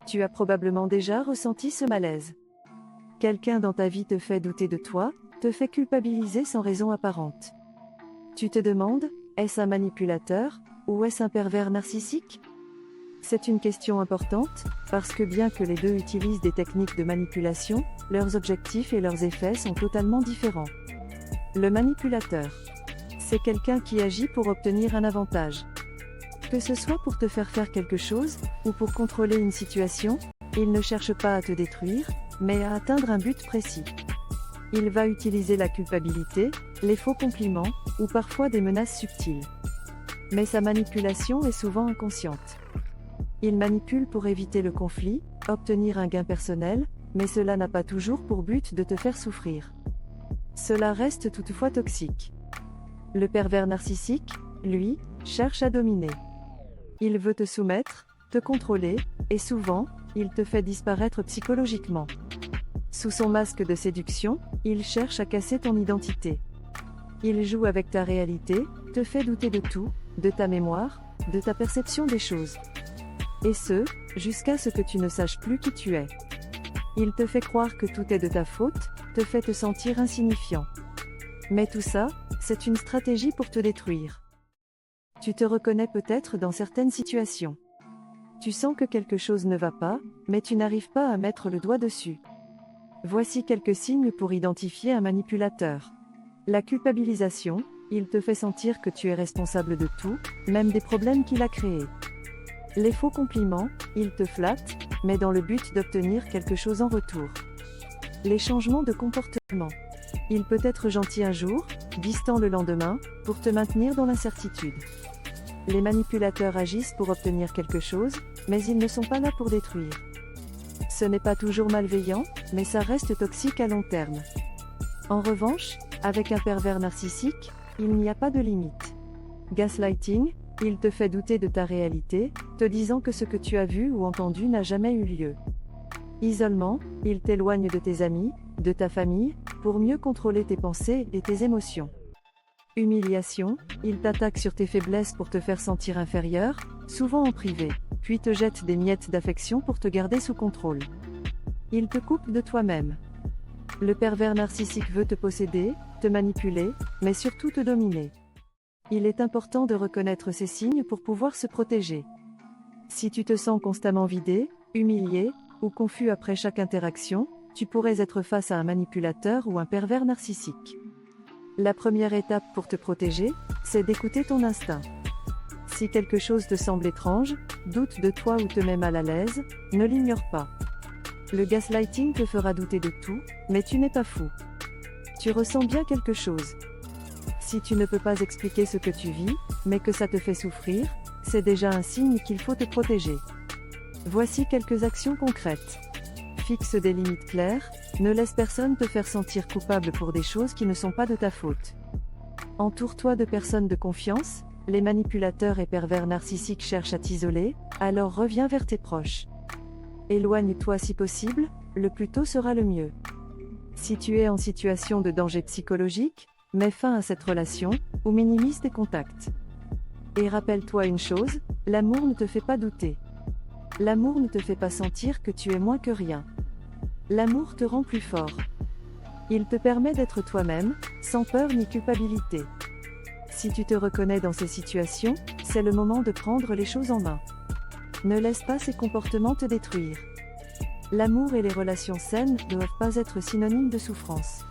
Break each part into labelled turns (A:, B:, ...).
A: Tu as probablement déjà ressenti ce malaise. Quelqu'un dans ta vie te fait douter de toi, te fait culpabiliser sans raison apparente. Tu te demandes, est-ce un manipulateur, ou est-ce un pervers narcissique? C'est une question importante, parce que bien que les deux utilisent des techniques de manipulation, leurs objectifs et leurs effets sont totalement différents. Le manipulateur. C'est quelqu'un qui agit pour obtenir un avantage. Que ce soit pour te faire faire quelque chose, ou pour contrôler une situation, il ne cherche pas à te détruire, mais à atteindre un but précis. Il va utiliser la culpabilité, les faux compliments, ou parfois des menaces subtiles. Mais sa manipulation est souvent inconsciente. Il manipule pour éviter le conflit, obtenir un gain personnel, mais cela n'a pas toujours pour but de te faire souffrir. Cela reste toutefois toxique. Le pervers narcissique, lui, cherche à dominer. Il veut te soumettre, te contrôler, et souvent, il te fait disparaître psychologiquement. Sous son masque de séduction, il cherche à casser ton identité. Il joue avec ta réalité, te fait douter de tout, de ta mémoire, de ta perception des choses. Et ce, jusqu'à ce que tu ne saches plus qui tu es. Il te fait croire que tout est de ta faute, te fait te sentir insignifiant. Mais tout ça, c'est une stratégie pour te détruire. Tu te reconnais peut-être dans certaines situations. Tu sens que quelque chose ne va pas, mais tu n'arrives pas à mettre le doigt dessus. Voici quelques signes pour identifier un manipulateur. La culpabilisation, il te fait sentir que tu es responsable de tout, même des problèmes qu'il a créés. Les faux compliments, il te flatte, mais dans le but d'obtenir quelque chose en retour. Les changements de comportement. Il peut être gentil un jour, distant le lendemain, pour te maintenir dans l'incertitude. Les manipulateurs agissent pour obtenir quelque chose, mais ils ne sont pas là pour détruire. Ce n'est pas toujours malveillant, mais ça reste toxique à long terme. En revanche, avec un pervers narcissique, il n'y a pas de limite. Gaslighting, il te fait douter de ta réalité, te disant que ce que tu as vu ou entendu n'a jamais eu lieu. Isolement, il t'éloigne de tes amis, de ta famille, pour mieux contrôler tes pensées et tes émotions. Humiliation, il t'attaque sur tes faiblesses pour te faire sentir inférieur, souvent en privé, puis te jette des miettes d'affection pour te garder sous contrôle. Il te coupe de toi-même. Le pervers narcissique veut te posséder, te manipuler, mais surtout te dominer. Il est important de reconnaître ces signes pour pouvoir se protéger. Si tu te sens constamment vidé, humilié, ou confus après chaque interaction, tu pourrais être face à un manipulateur ou un pervers narcissique. La première étape pour te protéger, c'est d'écouter ton instinct. Si quelque chose te semble étrange, doute de toi ou te met mal à l'aise, ne l'ignore pas. Le gaslighting te fera douter de tout, mais tu n'es pas fou. Tu ressens bien quelque chose. Si tu ne peux pas expliquer ce que tu vis, mais que ça te fait souffrir, c'est déjà un signe qu'il faut te protéger. Voici quelques actions concrètes. Fixe des limites claires, ne laisse personne te faire sentir coupable pour des choses qui ne sont pas de ta faute. Entoure-toi de personnes de confiance, les manipulateurs et pervers narcissiques cherchent à t'isoler, alors reviens vers tes proches. Éloigne-toi si possible, le plus tôt sera le mieux. Si tu es en situation de danger psychologique, mets fin à cette relation, ou minimise tes contacts. Et rappelle-toi une chose, l'amour ne te fait pas douter. L'amour ne te fait pas sentir que tu es moins que rien. L'amour te rend plus fort. Il te permet d'être toi-même, sans peur ni culpabilité. Si tu te reconnais dans ces situations, c'est le moment de prendre les choses en main. Ne laisse pas ces comportements te détruire. L'amour et les relations saines ne doivent pas être synonymes de souffrance.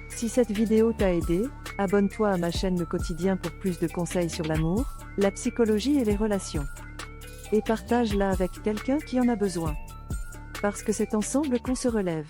A: Si cette vidéo t'a aidé, abonne-toi à ma chaîne Le Quotidien pour plus de conseils sur l'amour, la psychologie et les relations. Et partage-la avec quelqu'un qui en a besoin. Parce que c'est ensemble qu'on se relève.